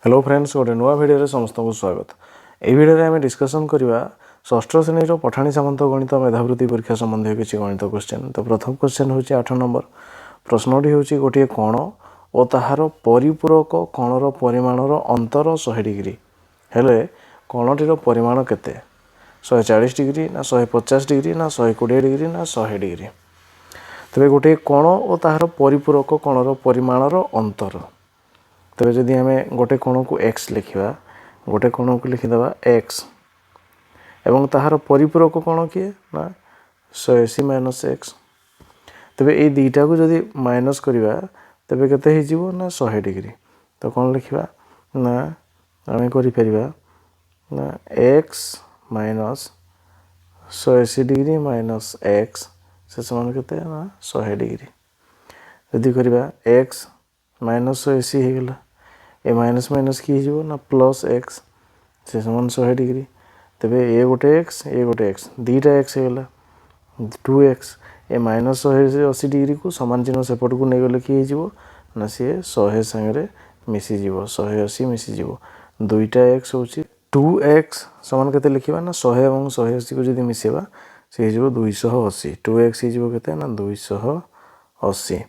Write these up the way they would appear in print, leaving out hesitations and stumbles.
Hello friends, गोटे नुआ video समस्त को स्वागत। यह भिडियो आम डिस्कसन करवा षष्ठ श्रेणी पठाणी सामंत गणित मेधावृत्ति परीक्षा संबंधी किसी गणित क्वेश्चन। तो प्रथम क्वेश्चन हूँ 8 नंबर प्रश्नटी हूँ गोटे कण और ताहार परिपूरक कणर परिमाणर अंतर 100 डिग्री हेले कणटीर परिमाण केते 140 डिग्री ना 150 डिग्री ना 120 डिग्री ना 100 डिग्री। तेरे गोटे कण और ताहार परिपूरक कणर परिमाणर अंतर। तेरे जदि आम गोटे कण को x लिखा गोटे कण को लिखिदेवा x एवं ताहार परिपूरक कण किए ना 180 माइनस x। तेरे ये दुईटा को जदि माइनस करवा तेरे केते हो ना 100 डिग्री। तो कौन लिखा ना आम कर ना x minus 180 degree minus x से समान केते ना 100 डिग्री। जदि करवा x माइनस 180 हो गला ए माइनस माइनस की हो ना प्लस एक्स से समान 100 डिग्री। तेरे ए गोटे एक्स दुईटा एक्स हो गला 2x ए माइनस 180 डिग्री को सामान चिन्ह सेपट को नहीं गले कि ना सी 100 सांगे मिसीज 180 मिसीज दुईटा एक्स हूँ 2x सामान के लिखा ना 100 और 180 को जब मिसेवा सी हो 280 2x हो ना 280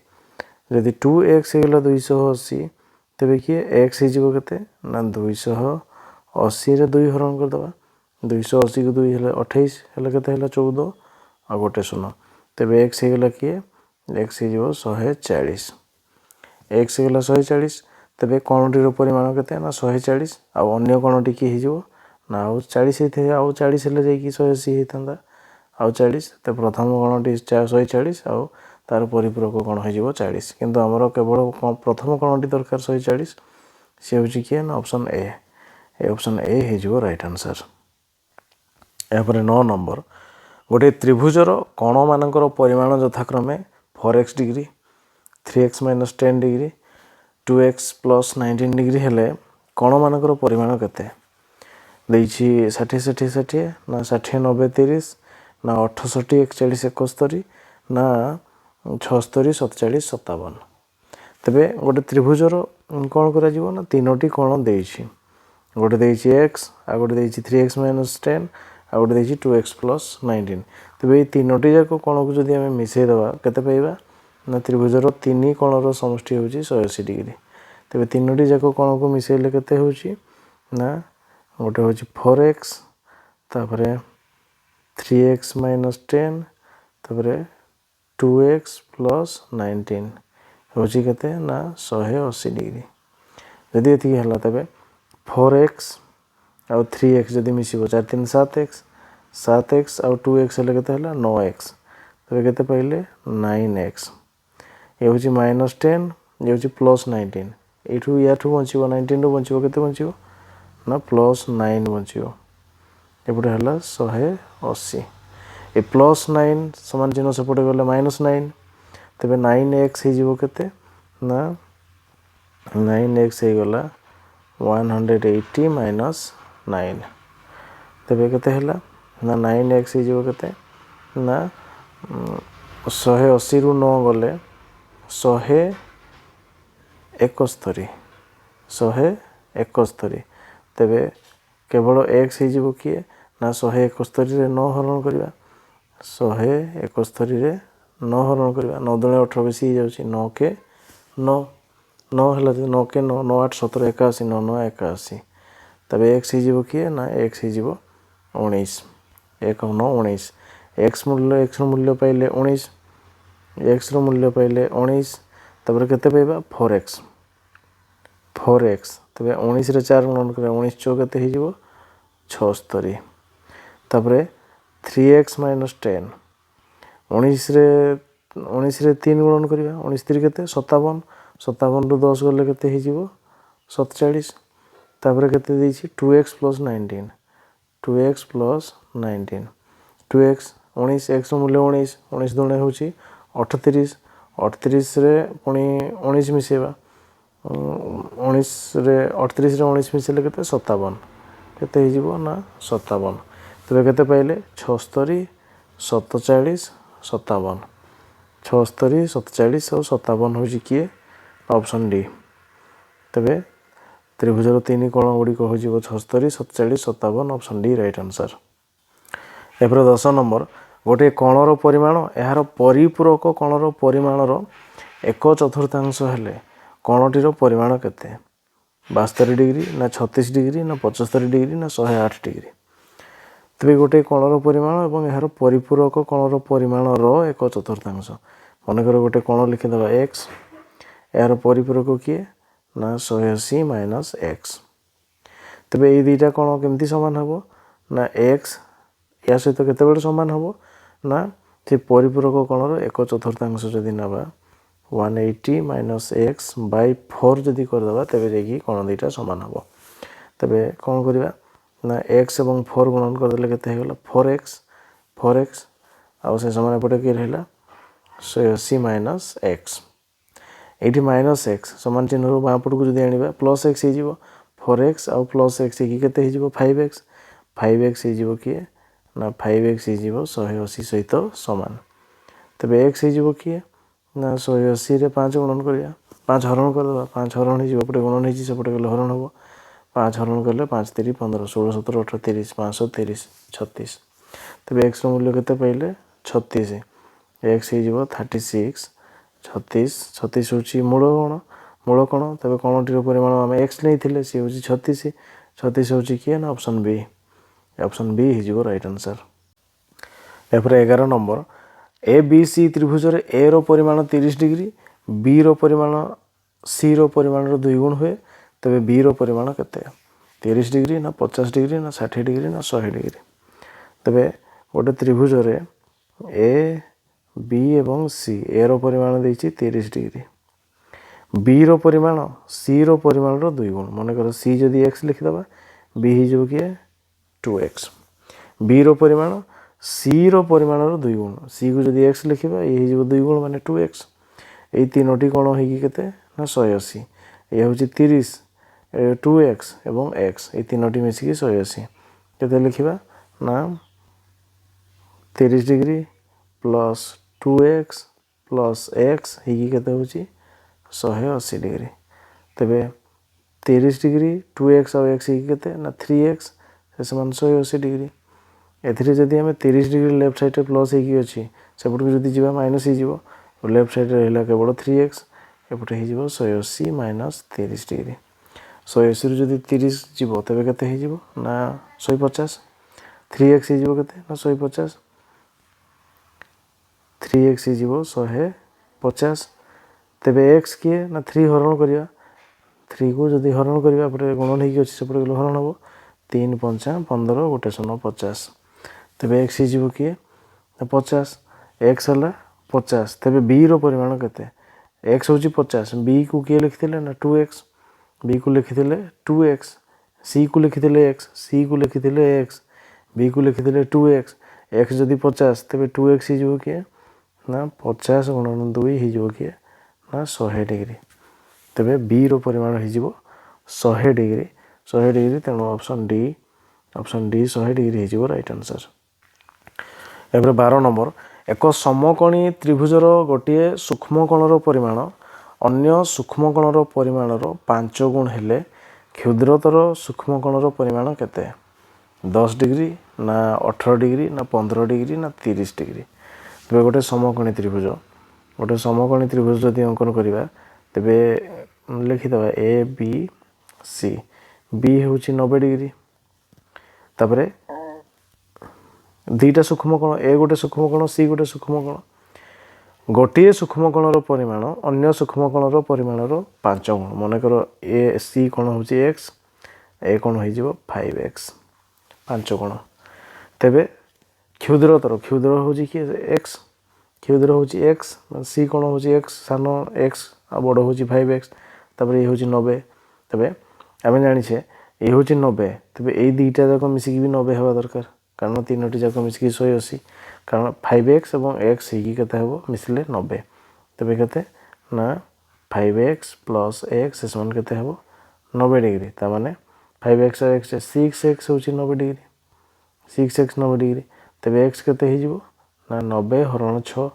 जदि 2x होगा 280 तेरे किए x हो ना 280 रे 2 हरण करदे 280 को 2 हेले 28 हेले केते 14 आ गोटे 0 तेरे x होगा किए x हो 140 x होगा 140 तेरे कणटीर परिमाण केते ना 140 आ अन्य कणटी की हो ना आउ 40 होते आउ 40 हेले जाइए 180 होता आउ 40 तो प्रथम कणटी 140 आउ तार परिपूरक कण हो 40 किंतु आमर केवल प्रथम कणटी दरकार 140 सी हूँ किए ना ऑप्शन ए ऑप्शन ए हो राइट आंसर। यापर 9 नंबर गोटे त्रिभुजर कण मानकर परिमाण यथाक्रमे 4x degree 3x minus 10 degree 2x plus 19 degree हेले कण मानकर परिमाण केते 60 60 60 ना 60 90 30 ना 68 41 71 ना 76 47 57। तेरे गोटे त्रिभुजर कौन करा ना 3टी कण देछि गोटे देछि x आ गोटे देछि 3x माइनस 10 आ गोटे देछि 2x प्लस 19। तेरे ये 3टी जाक कण को जब आम मिसई देवा केते पाइबा ना त्रिभुजर 3 कणर समष्टि हूँ 180 डिग्री। तेरे 3टी जाक कण को मिसेले केते होछि ना गोटे हूँ 4x तापर 3x माइनस 10 तापर 2x प्लस 19 हूँ केते ना 180 डिग्री। जदि ये है तेरे 4x आउ 3x जदि मिसिबो 4 3 7x आउ 2x हेले केते हला 9x तेरे केते पाइले 9x ये हूँ माइनस 10 ये हूँ प्लस 19 यू या बचो 19 रु बचो केते बचो ना प्लस 9 बचो एपटे है 180 ए प्लस 9 सामान चिन्ह सेपटे गले माइनस 9 तेरे 9x हो ना 9x हो गला 180 माइनस 9 तेरे केते हला ना 9x हो ना 180 रु 9 गले 171 तेरे केवल x हो किए ना 171 रे 9 हरण करवा 171 रे 9 हरण करवा 9 दुणे 18 बेसी हो जाउछि 9 के 9 9 है 9 के 9 9 8 17 81 9 9 81 तब x हो किए ना x हो 19 1 9 19 x मूल्य पाइले 19 x मूल्य पाइले 19 तब केते पाइबा 4x तब 19 रे 4 गुणन कर 19 चौ केते हो 76 तापर 3x माइनस 10 19 रे 3 गुणन करवा 19 3 केते 57 57 रु 10 गले केते हो 47 तापर केते देछि 2x plus 19 2x plus 19 2x 19 x मूल्य 19 19 दुणे हूँ 38 38 रे पुणी 19 मिसेवा 19 रे 38 रे 19 मिसेले केते 57 केते हो ना 57 तेरे केते पाइले 76 47 57 76 47 और 57 हूँ किए ऑप्शन डी। तेरे त्रिभुजर 3 कोण गुड़िक हो 76 47 57 ऑप्शन डी राइट आंसर। एपर 10 नंबर गोटे कोणर परिमाण यार परिपूरक कोणर परिमाणर 1/4 हेले कोणटीर परिमाण केते 72 डिग्री ना 36 डिग्री ना 75 डिग्री ना 108 डिग्री। तेज गोटे कोणर परिमाण और यार परिपूरक कोणर परिमाणर 1/4 मनकर गोटे कोण लिखिदे एक्स यार परिपूरक किए ना 180 माइनस एक्स। तेज ये दुईटा कोण केमती सामान हम ना एक्स या सहित केते सामान हम ना से परिपूरक कोणर 1/4 जदि नवा 180 माइनस एक्स बै 4 जदि करदे तेज जाकि कोण दुईटा सामान हम। तेज कौन करवा ना एक्स और 4 गुणन करदे केते 4x आउ से समान एपटे कि रहा 180 माइनस एक्स ये माइनस एक्स समान चिन्ह बाँपट को जब आने प्लस एक्स हो 4x आउ प्लस एक्स के 5x 5x हो किए ना 5x हो 180 सहित सामान। तेज एक्स हो किए ना 180 रे 5 गुणन करा 5 हरण करदे 5 हरण होपटे गुणन होपटे गले हरण हम 5 हरण कले 5 3 15 16 17 18 30 530 36। तेज एक्स मूल्य के पाइले 36 एक्स हो 36 36 36 हूँ मूल कौन तेज कौनटीर परिमाण आम एक्स नहीं सी हूँ 36 36 हूँ किए ना ऑप्शन बी हो राइट आंसर। एपर 11 नंबर ए बी सी त्रिभुजर ए रो परिमाण 30 डिग्री बी रो परिमाण सी रो परिमाण 2 गुण हुए तेज बी रो परिमाण केते 30 डिग्री ना 50 डिग्री ना 60 डिग्री ना 100 डिग्री। तेज गोटे त्रिभुजर ए बी एवं सी ए रो परिमाण देछि 30 डिग्री बी रो परिमाण सी रो परिमाण 2 गुण मनकर सी जदि एक्स लिखिदबा बी हो किए 2x बी रो परिमाण सी रो परिमाण 2 गुण सी को जदि एक्स लिखा ये हो 2 गुण माने 2x ये तीनोटी कौन होते ना 180 ये हूँ 30 2x एवं x ये तीनोटी मिसिकी 180 के लिखा ना 30 degree plus 2x plus x के 180 डिग्री। तेबे 30 डिग्री 2x और x के ना 3x से समान 180 डिग्री। एथिरे जदि आम 30 डिग्री लेफ्ट साइड प्लस होगी सेपट को जब जा माइनस हो लेफ्ट साइड रहा केवल 3x एपटे हो 180 माइनस 30 डिग्री 180 रू जब 30 जीव तेज के ना 150 3x हो ना 150 3x हो 150 तेज x किए ना 3 हरण करवा 3 को जब हरण करवा गुणन होपटे गले हरण हम 3 5 15 गोटे 50 तेज एक्स हो किए 50 एक्स है 50 तेज बी रो परिमाण के एक्स हूँ 50 बी को किए लिखी ना 2x बी को लिखी 2x सी को लिखी एक्स सी को लिखी एक्स बी को लिखी 2x एक्स जदि 50 तेज 2x हो किए ना 50 गुणन 2 हो किए ना 100 डिग्री तेज बी रो परिमाण हो 100 डिग्री तेणु ऑप्शन डी 100 डिग्री हो राइट आंसर। एवं 12 नंबर एक समकोणी त्रिभुजर गोटे सूक्ष्मकोणर परिमाण अन्य सूक्ष्मकोणर परिमाणर 5 गुण हेले क्षुद्रतर सूक्ष्मकोणर परिमाण केते 10 डिग्री ना 18 डिग्री ना 15 डिग्री ना 30 डिग्री। तेज गोटे समकोणी त्रिभुज जदि अंकन करवा तेबे लिखिदे ए बी सी बी हूँ 90 डिग्री तापरे दुईटा सूक्ष्मकोण ए गोटे सूक्ष्मकोण सी गोटे सूक्ष्मकोण गोटे सूक्ष्मकोणर परिमाण अन्य सूक्ष्मकोणर परिमाणर 5 गुण मनकर ए सी कोण हूँ एक्स ए कोण हो 5x 5 गुण तेबे क्षुद्रतर क्षुद्र हूँ कि एक्स क्षुद्र हूँ एक्स सी कोण हूँ एक्स सान एक्स बड़ हूँ 5x तापर ये हूँ 90 तेबे आम जाचे ये हूँ 90 तेबे ये दुईटा जाक मिसिकी भी 90 हवा दरकार कारण तीनोटी जाक मिसिकी 180 कारण 5x और x के मिसले 90 तेबे केते ना 5x प्लस x समान केते हबो 90 डिग्री तामाने 5x और x 6x हूँ 90 डिग्री 6x 90 डिग्री तेबे x केते हो ना 90 हरण 6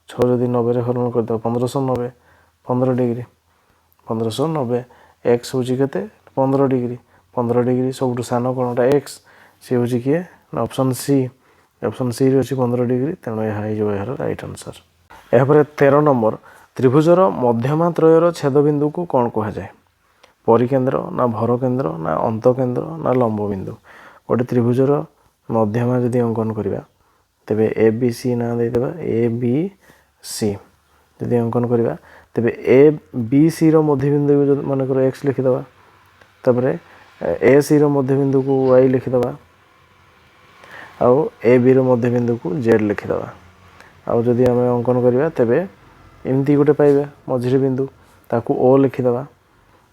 जदि 90 हरण करदे 1590 15 डिग्री 1590 x हूँ केते 15 डिग्री 15 डिग्री सबुठ सान कोणटा एक्स सी हूँ किए ना ऑप्शन सी रे अच्छी 15 डिग्री तेणु यह यार राइट आंसर। यापर 13 नंबर त्रिभुजर मध्यमा त्रयर छेदबिंदु को कौन कहुए परिकेन्द्र ना भरकेन्द्र ना अंतकेन्द्र ना लंब बिंदु। गोटे त्रिभुजर मध्यमा जदि अंकन करवा तेबे ए बी सी ना देदेबा ए बी सी जदि अंकन करवा तेबे ए बी सी रो मध्यबिंदु मानकर एक्स लिखिदबा तापरे ए सी रो मध्यबिंदु को वाई लिखिदबा आउ ए बी रो मध्यबिंदु को जेड लिखिदबा आउ जदि आम अंकन करवा तेबे एमती गोटे पाइबा मझिरे बिंदु ताकू ओ लिखिदबा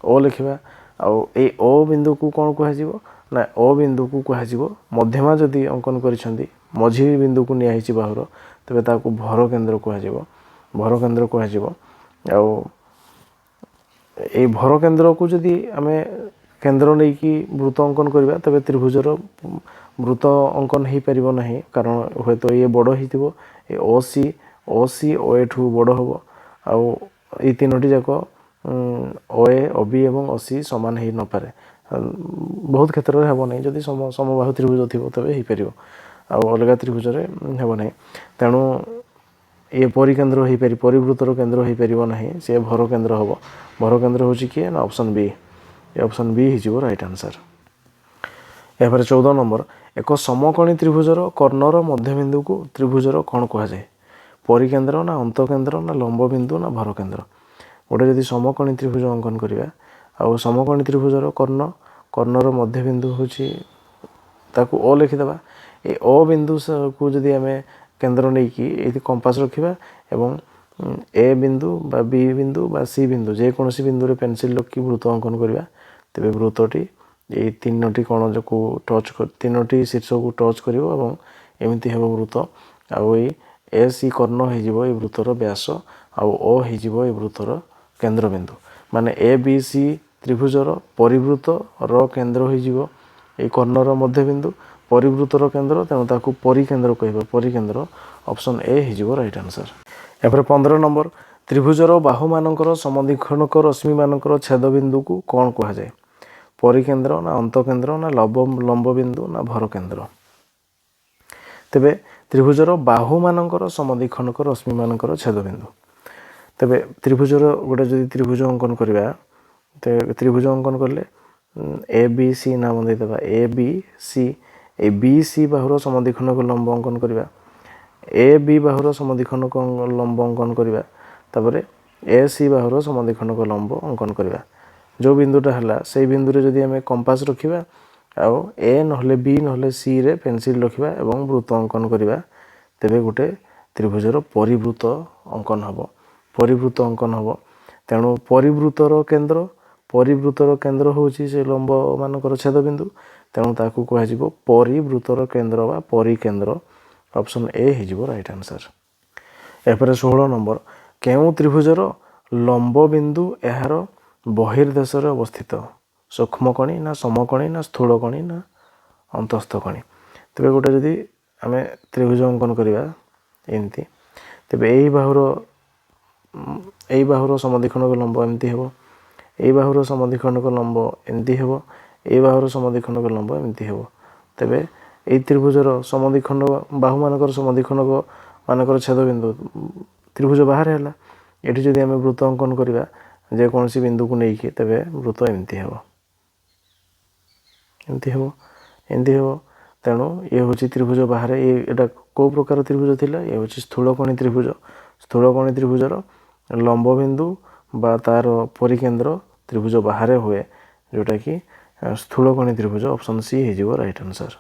ओ लिखिबा आउ ए ओ बिंदु को कौन कहुजिवो ना ओ बिंदु को कहुजिवो मध्यमा जदि अंकन करिसेंती मझी बिंदु को निया हिची बाहुर तेबे ताकू भर केन्द्र कहुजिवो आउ ए भर केन्द्र को जदि आमे केन्द्र नहीं कि वृत्त अंकन करवा तेबे त्रिभुजर वृत्त अंकन हो पारिबो नहीं कारण हे तो ये बड़ हो ओ सी ओ ए ठू बड़ हम आउ ये तीनोटी जाक ओ ए ओ बी एवं ओ सी समान हो न पारे बहुत क्षेत्र में हेब नहीं जदि समबाहु त्रिभुज थी तेज हो पार आउ अलग त्रिभुज हेब नहीं तेणु ये परिकेन्द्र हो पारि परिवृत्तर केन्द्र हो पार नहीं सी भर केन्द्र हम भर केन्द्र हूँ किए ना ऑप्शन बी ऑप्शन बी हो राइट आंसर। यापर 14 नंबर एक समकोणी त्रिभुजर कर्णर मध्यबिंदु को त्रिभुजर कौन कहुए परिकेन्द्र ना अंतकेन्द्र ना लंब बिंदु ना भर केन्द्र। गोटे जदि समकोणी त्रिभुज अंकन करवा आउ समकोणी त्रिभुजर कर्णर मध्यबिंदु हूँ ताकू ओ लिखिदबा ए ओ बिंदु को जदि आम केन्द्र नहीं कि ये कंपास रखा एवं ए बिंदु बा बी बिंदु बा सी बिंदु जेकोसी बिंदु रे पेंसिल रखी वृत्त अंकन करवा तेबे वृत्तटी ये तीनोटी कण को टच कर तीनोटी शीर्ष को टच कर एमती हम वृत्त आउ ए सी कर्ण हो वृत्तर व्यास आउ ओ हो वृत्तर केन्द्रबिंदु माने ए बी सी त्रिभुजर परिवृत्त र केन्द्र हो कर्णर मध्यबिंदु परिवृत्तर केन्द्र तेणु ताकू परिकेन्द्र कह परिकेन्द्र ऑप्शन ए हो राइट आंसर। यापर 15 नंबर त्रिभुजर बाहु मानकर समद्विखंडक रश्मि मानकर छेदबिंदु को कौन कहुए परिकेन्द्र ना अंतकेन्द्र ना लंब बिंदु ना भर केन्द्र। तेबे त्रिभुजर बाहु मानकर समद्विखंडक रश्मि मानकर छेदबिंदु तेबे त्रिभुजर गोटे जदि त्रिभुज अंकन करवा त्रिभुज अंकन कले ए बी सी नाम देदेबा ए बी सी बाहुर समद्विखंडक लंब अंकन करवा ए बी बाहुर समद्विखंडक लंब अंकन करवा तापरे ए सी बाहुर समद्विखंडक लंब अंकन करवा जो बिंदुटा है से बिंदु रे जदि आम कंपास रखा आउ ए नहले बी नहले सी रे पेंसिल रखा एवं वृत्त अंकन करवा तेबे गोटे त्रिभुजर परिवृत्त अंकन हम तेणु परिवृत्तर केन्द्र हूँ से लंब मानकर छेदबिंदु तेणु ताकू कह परिवृत्तर केन्द्र बा परिकेन्द्र ऑप्शन ए हो राइट आंसर। यापर 16 नंबर केउ त्रिभुजर लंब बिंदु यार बहिर्देश अवस्थित सूक्ष्मकणी ना समकणी ना स्थूलकणी ना अंतस्थकणी। तेरे गोटे जदि आम त्रिभुज अंकन करवा एमती तेरे यही बाहुर समद्विखंडक लंब एमती हे यही बाहुर समद्विखंडक लंब एमती हे यही बाहुर समद्विखंडक लंब एमती हे तेरे यही त्रिभुजर समद्विखंड बाहु मानकर समद्विखंडक मानकर छेदबिंदु त्रिभुज बाहर है ये जदि आम वृत्त अंकन करवा जेकोसी बिंदु को लेकिन तेरे वृत्त एमती हे तेणु ये हूँ त्रिभुज बाहर ये कौ प्रकार त्रिभुज थिला ये हूँ स्थूलकणी त्रिभुजर लंब बिंदु बा तार परिकेन्द्र त्रिभुज बाहर हुए जोटा कि स्थूलकणी त्रिभुज ऑप्शन सी हो राइट आंसर।